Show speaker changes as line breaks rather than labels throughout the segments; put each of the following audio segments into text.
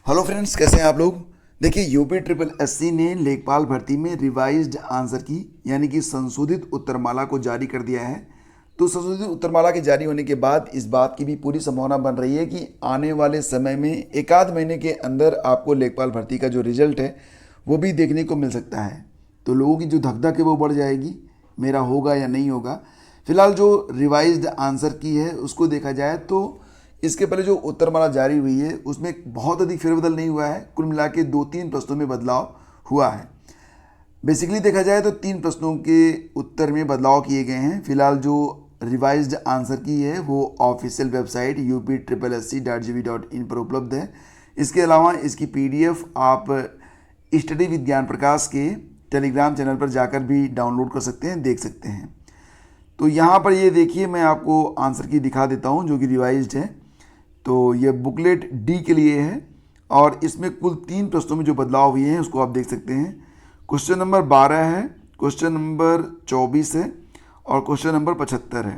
Hello friends, कैसे हैं आप लोग। देखिए, यूपी ट्रिपल एससी ने लेखपाल भर्ती में रिवाइज्ड आंसर की यानी कि संशोधित उत्तरमाला को जारी कर दिया है। तो संशोधित उत्तरमाला के जारी होने के बाद इस बात की भी पूरी संभावना बन रही है कि आने वाले समय में एक आध महीने के अंदर आपको लेखपाल भर्ती का जो रिजल्ट है वो भी देखने को मिल सकता है। तो लोगों की जो धक है वो बढ़ जाएगी, मेरा होगा या नहीं होगा। फिलहाल जो रिवाइज्ड आंसर की है उसको देखा जाए तो इसके पहले जो उत्तरमाला जारी हुई है उसमें बहुत अधिक फेरबदल नहीं हुआ है। कुल मिला के 2-3 प्रश्नों में बदलाव हुआ है। बेसिकली देखा जाए तो 3 प्रश्नों के उत्तर में बदलाव किए गए हैं। फिलहाल जो रिवाइज्ड आंसर की है वो ऑफिशियल वेबसाइट UPSSC.gov.in पर उपलब्ध है। इसके अलावा इसकी PDF आप स्टडी विज्ञान प्रकाश के टेलीग्राम चैनल पर जाकर भी डाउनलोड कर सकते हैं, देख सकते हैं। तो यहाँ पर ये देखिए, मैं आपको आंसर की दिखा देता हूँ जो कि रिवाइज्ड है। तो ये बुकलेट डी के लिए है और इसमें कुल 3 प्रश्नों में जो बदलाव हुए हैं उसको आप देख सकते हैं। क्वेश्चन नंबर 12 है, क्वेश्चन नंबर 24 है और क्वेश्चन नंबर 75 है।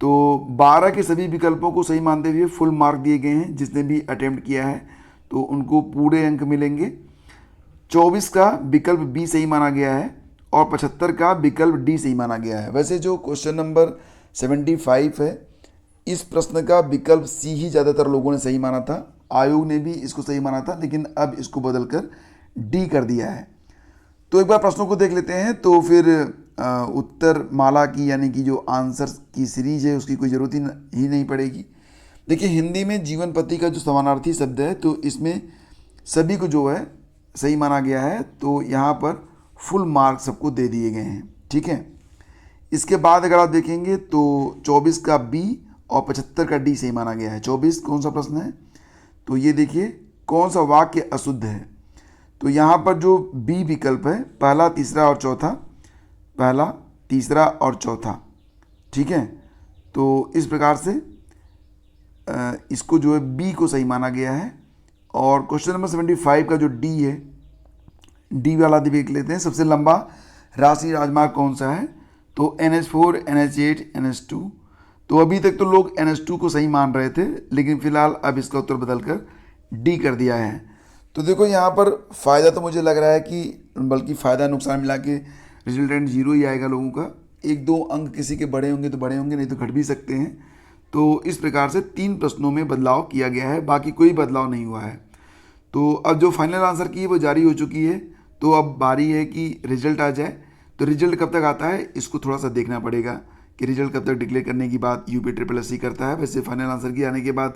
तो 12 के सभी विकल्पों को सही मानते हुए फुल मार्क दिए गए हैं। जिसने भी अटेम्प्ट किया है तो उनको पूरे अंक मिलेंगे। 24 का विकल्प बी सही माना गया है और 75 का विकल्प डी सही माना गया है। वैसे जो क्वेश्चन नंबर 75 है, इस प्रश्न का विकल्प सी ही ज़्यादातर लोगों ने सही माना था। आयोग ने भी इसको सही माना था, लेकिन अब इसको बदलकर डी कर दिया है। तो एक बार प्रश्नों को देख लेते हैं तो फिर उत्तर माला की यानी कि जो आंसर की सीरीज है उसकी कोई ज़रूरत ही नहीं पड़ेगी। देखिए, हिंदी में जीवन पति का जो समानार्थी शब्द है तो इसमें सभी को जो है सही माना गया है। तो यहाँ पर फुल मार्क सबको दे दिए गए हैं, ठीक है। इसके बाद अगर आप देखेंगे तो 24 का बी और 75 का डी सही माना गया है। 24 कौन सा प्रश्न है, तो ये देखिए कौन सा वाक्य अशुद्ध है। तो यहाँ पर जो बी विकल्प है, पहला, तीसरा और चौथा, पहला, तीसरा और चौथा, ठीक है। तो इस प्रकार से इसको जो है बी को सही माना गया है। और क्वेश्चन नंबर 75 का जो डी है, डी वाला देख लेते हैं। सबसे लंबा राष्ट्रीय राजमार्ग कौन सा है, तो NH4, NH8, NH2। तो अभी तक तो लोग NH2 को सही मान रहे थे, लेकिन फिलहाल अब इसका उत्तर बदलकर डी कर दिया है। तो देखो, यहाँ पर फ़ायदा तो मुझे लग रहा है कि बल्कि फ़ायदा नुकसान मिला के रिजल्टेंट 0 ही आएगा लोगों का। 1-2 अंक किसी के बड़े होंगे तो बड़े होंगे, नहीं तो घट भी सकते हैं। तो इस प्रकार से 3 प्रश्नों में बदलाव किया गया है, बाकी कोई बदलाव नहीं हुआ है। तो अब जो फाइनल आंसर की है वो जारी हो चुकी है। तो अब बारी है कि रिजल्ट आ जाए। तो रिजल्ट कब तक आता है इसको थोड़ा सा देखना पड़ेगा कि रिजल्ट कब तक डिक्लेयर करने की बात यूपी ट्रिपल एससी करता है। वैसे फाइनल आंसर की आने के बाद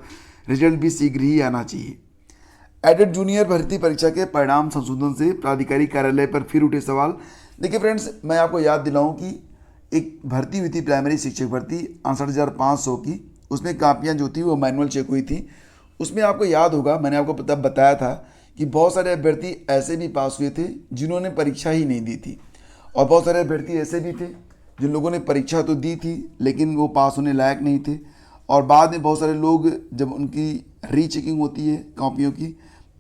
रिजल्ट भी शीघ्र ही आना चाहिए। एडेड जूनियर भर्ती परीक्षा के परिणाम संशोधन से प्राधिकारी कार्यालय पर फिर उठे सवाल। देखिए फ्रेंड्स, मैं आपको याद दिलाऊं कि एक भर्ती हुई थी प्राइमरी शिक्षक भर्ती 68,500 की। उसमें कापियाँ जो थी वो मैनुअल चेक हुई थी। उसमें आपको याद होगा, मैंने आपको तब बताया था कि बहुत सारे अभ्यर्थी ऐसे भी पास हुए थे जिन्होंने परीक्षा ही नहीं दी थी, और बहुत सारे अभ्यर्थी ऐसे भी थे जिन लोगों ने परीक्षा तो दी थी लेकिन वो पास होने लायक नहीं थे। और बाद में बहुत सारे लोग जब उनकी रीचेकिंग होती है कॉपियों की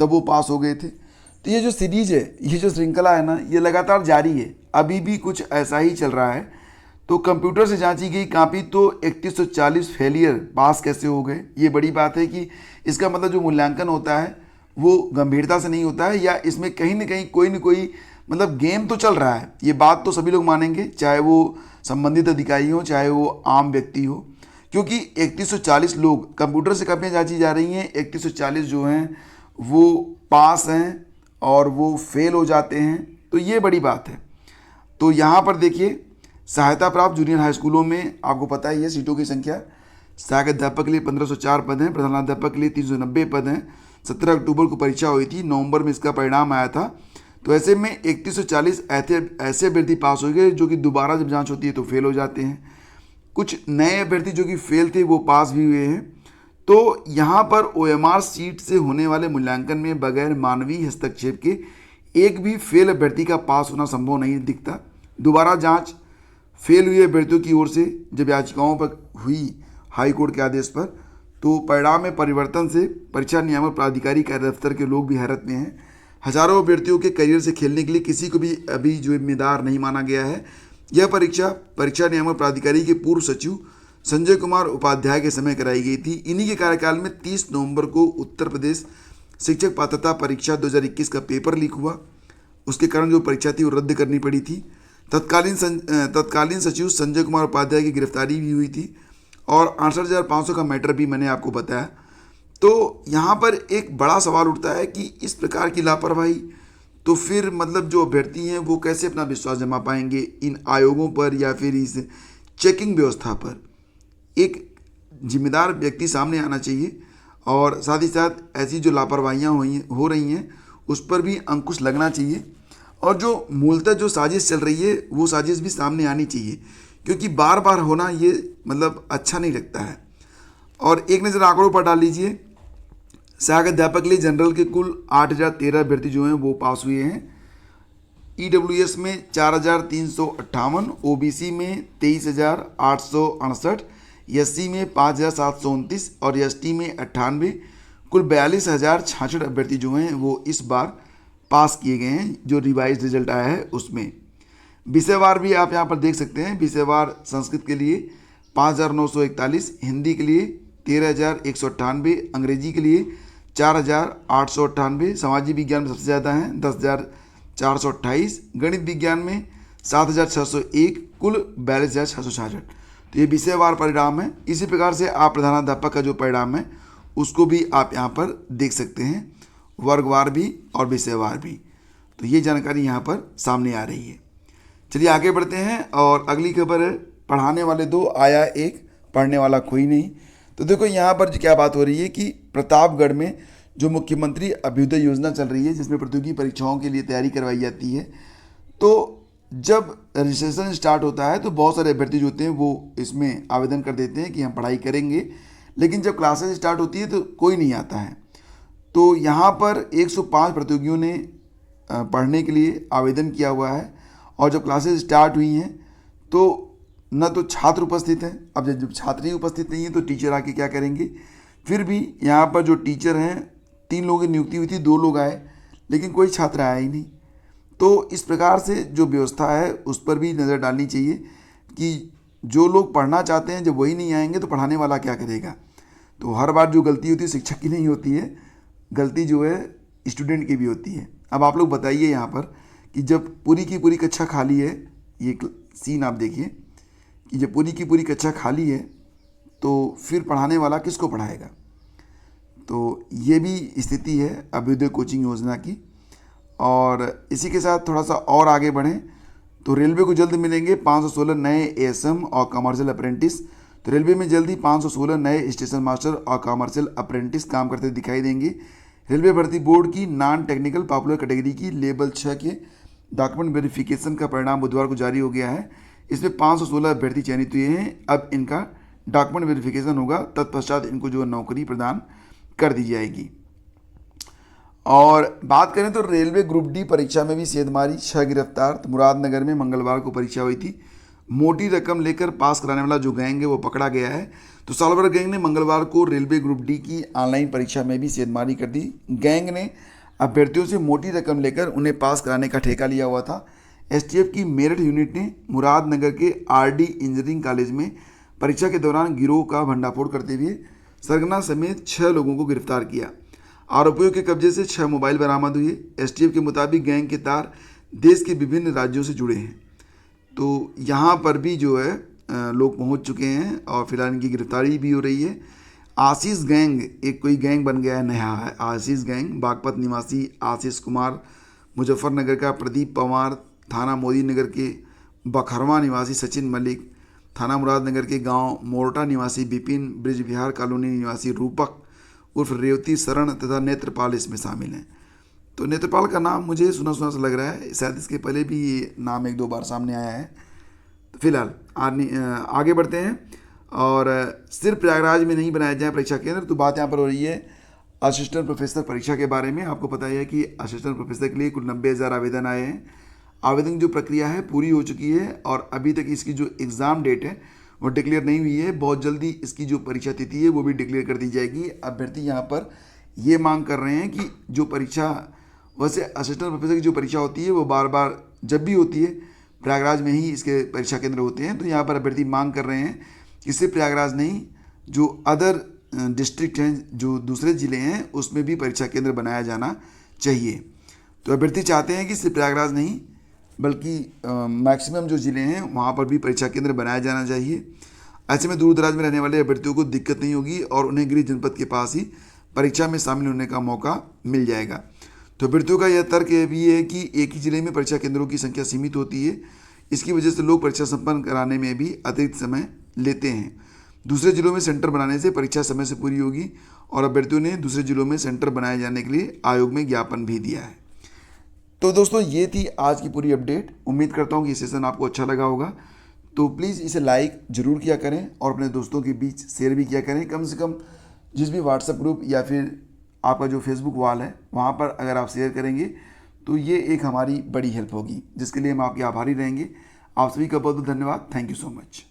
तब वो पास हो गए थे। तो ये जो सीरीज है, ये जो श्रृंखला है ना, ये लगातार जारी है। अभी भी कुछ ऐसा ही चल रहा है। तो कंप्यूटर से जांची गई कॉपी तो 3140 फेलियर, पास कैसे हो गए। ये बड़ी बात है कि इसका मतलब जो मूल्यांकन होता है वो गंभीरता से नहीं होता है, या इसमें कहीं ना कहीं कोई न कोई मतलब गेम तो चल रहा है। ये बात तो सभी लोग मानेंगे, चाहे वो संबंधित अधिकारी हो चाहे वो आम व्यक्ति हो, क्योंकि 3140 लोग कंप्यूटर से कॉपियाँ जांची जा रही हैं। 3140 जो हैं वो पास हैं और वो फेल हो जाते हैं। तो ये बड़ी बात है। तो यहाँ पर देखिए, सहायता प्राप्त जूनियर हाई स्कूलों में आपको पता ही है सीटों की संख्या। सहायक अध्यापक के लिए 1504 पद हैं, प्रधानाध्यापक के लिए 390 पद हैं। 17 अक्टूबर को परीक्षा हुई थी, नवंबर में इसका परिणाम आया था। तो ऐसे में 3140 ऐसे अभ्यर्थी पास हो गए जो कि दोबारा जब जांच होती है तो फेल हो जाते हैं। कुछ नए अभ्यर्थी जो कि फेल थे वो पास भी हुए हैं। तो यहाँ पर OMR सीट से होने वाले मूल्यांकन में बगैर मानवीय हस्तक्षेप के एक भी फेल अभ्यर्थी का पास होना संभव नहीं दिखता। दोबारा जांच फेल हुए अभ्यर्थियों की ओर से जब याचिकाओं पर हुई हाई कोर्ट के आदेश पर, तो परिणाम में परिवर्तन से परीक्षा नियामक प्राधिकारी कार्य दफ्तर के लोग भी हैरत में हैं। हजारों अभ्यर्थियों के करियर से खेलने के लिए किसी को भी अभी जिम्मेदार नहीं माना गया है। यह परीक्षा नियामक प्राधिकारी के पूर्व सचिव संजय कुमार उपाध्याय के समय कराई गई थी। इन्हीं के कार्यकाल में 30 नवंबर को उत्तर प्रदेश शिक्षक पात्रता परीक्षा 2021 का पेपर लीक हुआ, उसके कारण जो परीक्षा थी वो रद्द करनी पड़ी थी। तत्कालीन सचिव संजय कुमार उपाध्याय की गिरफ्तारी भी हुई थी और 68,500 का मैटर भी मैंने आपको बताया। तो यहाँ पर एक बड़ा सवाल उठता है कि इस प्रकार की लापरवाही तो फिर मतलब जो अभ्यर्थी हैं वो कैसे अपना विश्वास जमा पाएंगे इन आयोगों पर या फिर इस चेकिंग व्यवस्था पर। एक जिम्मेदार व्यक्ति सामने आना चाहिए और साथ ही साथ ऐसी जो लापरवाहियाँ हो रही हैं उस पर भी अंकुश लगना चाहिए और जो मूलतः जो साजिश चल रही है वो साजिश भी सामने आनी चाहिए, क्योंकि बार बार होना ये मतलब अच्छा नहीं लगता है। और एक नज़र आंकड़ों पर डाल लीजिए। सहायक अध्यापक के लिए जनरल के कुल 8,013 अभ्यर्थी जो हैं वो पास हुए हैं। EWS में 4,358, OBC में 23,868, SC में 5,729 और ST में 98, कुल 42,066 अभ्यर्थी जो हैं वो इस बार पास किए गए हैं जो रिवाइज रिजल्ट आया है उसमें। विषयवार भी आप यहाँ पर देख सकते हैं। विषयवार संस्कृत के लिए 5,941, हिंदी के लिए 13,198, अंग्रेजी के लिए 4,898, सामाजिक विज्ञान में सबसे ज़्यादा हैं 10,428, गणित विज्ञान में 7,601, कुल 42,666। तो ये विषयवार परिणाम है। इसी प्रकार से आप प्रधानाध्यापक का जो परिणाम है उसको भी आप यहाँ पर देख सकते हैं, वर्गवार भी और विषयवार भी। तो ये जानकारी यहाँ पर सामने आ रही है। चलिए आगे बढ़ते हैं और अगली खबर है पढ़ाने वाले दो आया एक, पढ़ने वाला कोई नहीं। तो देखो यहाँ पर क्या बात हो रही है कि प्रतापगढ़ में जो मुख्यमंत्री अभ्युदय योजना चल रही है जिसमें प्रतियोगी परीक्षाओं के लिए तैयारी करवाई जाती है, तो जब रजिस्ट्रेशन स्टार्ट होता है तो बहुत सारे अभ्यर्थी जो होते हैं वो इसमें आवेदन कर देते हैं कि हम पढ़ाई करेंगे, लेकिन जब क्लासेज स्टार्ट होती है तो कोई नहीं आता है। तो यहाँ पर 105 प्रतियोगियों ने पढ़ने के लिए आवेदन किया हुआ है और जब क्लासेज स्टार्ट हुई हैं तो न तो छात्र उपस्थित हैं। अब जब छात्र ही उपस्थित नहीं है तो टीचर आके क्या करेंगे। फिर भी यहाँ पर जो टीचर हैं 3 लोगों की नियुक्ति हुई थी, 2 लोग आए लेकिन कोई छात्र आया ही नहीं। तो इस प्रकार से जो व्यवस्था है उस पर भी नज़र डालनी चाहिए कि जो लोग पढ़ना चाहते हैं जब वही नहीं आएंगे तो पढ़ाने वाला क्या करेगा। तो हर बार जो गलती होती है शिक्षक की नहीं होती है, गलती जो है स्टूडेंट की भी होती है। अब आप लोग बताइए यहाँ पर कि जब पूरी की पूरी कक्षा खाली है, ये सीन आप देखिए कि जब पूरी की पूरी कक्षा खाली है तो फिर पढ़ाने वाला किसको पढ़ाएगा। तो ये भी स्थिति है अभ्युदय कोचिंग योजना की। और इसी के साथ थोड़ा सा और आगे बढ़ें तो रेलवे को जल्द मिलेंगे 516 नए ASM और कमर्शियल अप्रेंटिस। तो रेलवे में जल्द ही 516 नए स्टेशन मास्टर और कमर्शियल अप्रेंटिस काम करते दिखाई देंगे। रेलवे भर्ती बोर्ड की नॉन टेक्निकल पॉपुलर कैटेगरी की लेवल 6 के डॉक्यूमेंट वेरिफिकेशन का परिणाम बुधवार को जारी हो गया है। इसमें 516 अभ्यर्थी चयनित हुए हैं। अब इनका डॉक्यूमेंट वेरिफिकेशन होगा, तत्पश्चात इनको जो नौकरी प्रदान कर दी जाएगी। और बात करें तो रेलवे ग्रुप डी परीक्षा में भी सेंधमारी, 6 गिरफ्तार। तो मुरादनगर में मंगलवार को परीक्षा हुई थी। मोटी रकम लेकर पास कराने वाला जो गैंग है वो पकड़ा गया है। तो सालभर गैंग ने मंगलवार को रेलवे ग्रुप डी की ऑनलाइन परीक्षा में भी सेंधमारी कर दी। गैंग ने अभ्यर्थियों से मोटी रकम लेकर उन्हें पास कराने का ठेका लिया हुआ था। STF की मेरठ यूनिट ने मुरादनगर के RD इंजीनियरिंग कॉलेज में परीक्षा के दौरान गिरोह का भंडाफोड़ करते हुए सरगना समेत 6 लोगों को गिरफ्तार किया। आरोपियों के कब्जे से 6 मोबाइल बरामद हुए। STF के मुताबिक गैंग के तार देश के विभिन्न राज्यों से जुड़े हैं। तो यहाँ पर भी जो है लोग पहुँच चुके हैं और फिलहाल इनकी गिरफ्तारी भी हो रही है। आशीष गैंग, एक कोई गैंग बन गया है नया है आशीष गैंग। बागपत निवासी आशीष कुमार, मुजफ्फरनगर का प्रदीप पवार, थाना मोदी नगर के बखरवा निवासी सचिन मलिक, थाना मुरादनगर के गांव मोरटा निवासी विपिन, ब्रिज विहार कॉलोनी निवासी रूपक उर्फ रेवती शरण तथा नेत्रपाल इसमें शामिल हैं। तो नेत्रपाल का नाम मुझे सुना सुना सा लग रहा है, शायद इसके पहले भी ये नाम 1-2 बार सामने आया है। तो फिलहाल आगे बढ़ते हैं और सिर्फ प्रयागराज में नहीं बनाया जाए परीक्षा केंद्र। तो बात यहाँ पर हो रही है असिस्टेंट प्रोफेसर परीक्षा के बारे में। आपको पता है कि असिस्टेंट प्रोफेसर के लिए कुल 90,000 आवेदन आए हैं। आवेदन की जो प्रक्रिया है पूरी हो चुकी है और अभी तक इसकी जो एग्ज़ाम डेट है वो डिक्लेयर नहीं हुई है। बहुत जल्दी इसकी जो परीक्षा तिथि है वो भी डिक्लेयर कर दी जाएगी। अभ्यर्थी यहाँ पर ये मांग कर रहे हैं कि जो परीक्षा, वैसे असिस्टेंट प्रोफेसर की जो परीक्षा होती है वो बार बार जब भी होती है प्रयागराज में ही इसके परीक्षा केंद्र होते हैं। तो यहाँ पर अभ्यर्थी मांग कर रहे हैं कि सिर्फ प्रयागराज नहीं, जो अदर डिस्ट्रिक्ट हैं, जो दूसरे ज़िले हैं, उसमें भी परीक्षा केंद्र बनाया जाना चाहिए। तो अभ्यर्थी चाहते हैं कि सिर्फ प्रयागराज नहीं बल्कि मैक्सिमम जो ज़िले हैं वहाँ पर भी परीक्षा केंद्र बनाया जाना चाहिए। ऐसे में दूर दराज में रहने वाले अभ्यर्थियों को दिक्कत नहीं होगी और उन्हें गृह जनपद के पास ही परीक्षा में शामिल होने का मौका मिल जाएगा। तो अभ्यर्थियों का यह तर्क भी है कि एक ही जिले में परीक्षा केंद्रों की संख्या सीमित होती है, इसकी वजह से लोग परीक्षा संपन्न कराने में भी अतिरिक्त समय लेते हैं। दूसरे जिलों में सेंटर बनाने से परीक्षा समय से पूरी होगी और अभ्यर्थियों ने दूसरे जिलों में सेंटर बनाए जाने के लिए आयोग में ज्ञापन भी दिया है। तो दोस्तों ये थी आज की पूरी अपडेट। उम्मीद करता हूँ कि ये सेशन आपको अच्छा लगा होगा। तो प्लीज़ इसे लाइक ज़रूर किया करें और अपने दोस्तों के बीच शेयर भी किया करें। कम से कम जिस भी व्हाट्सएप ग्रुप या फिर आपका जो फेसबुक वॉल है वहाँ पर अगर आप शेयर करेंगे तो ये एक हमारी बड़ी हेल्प होगी, जिसके लिए हम आपके आभारी रहेंगे। आप सभी का बहुत बहुत धन्यवाद। Thank you so much.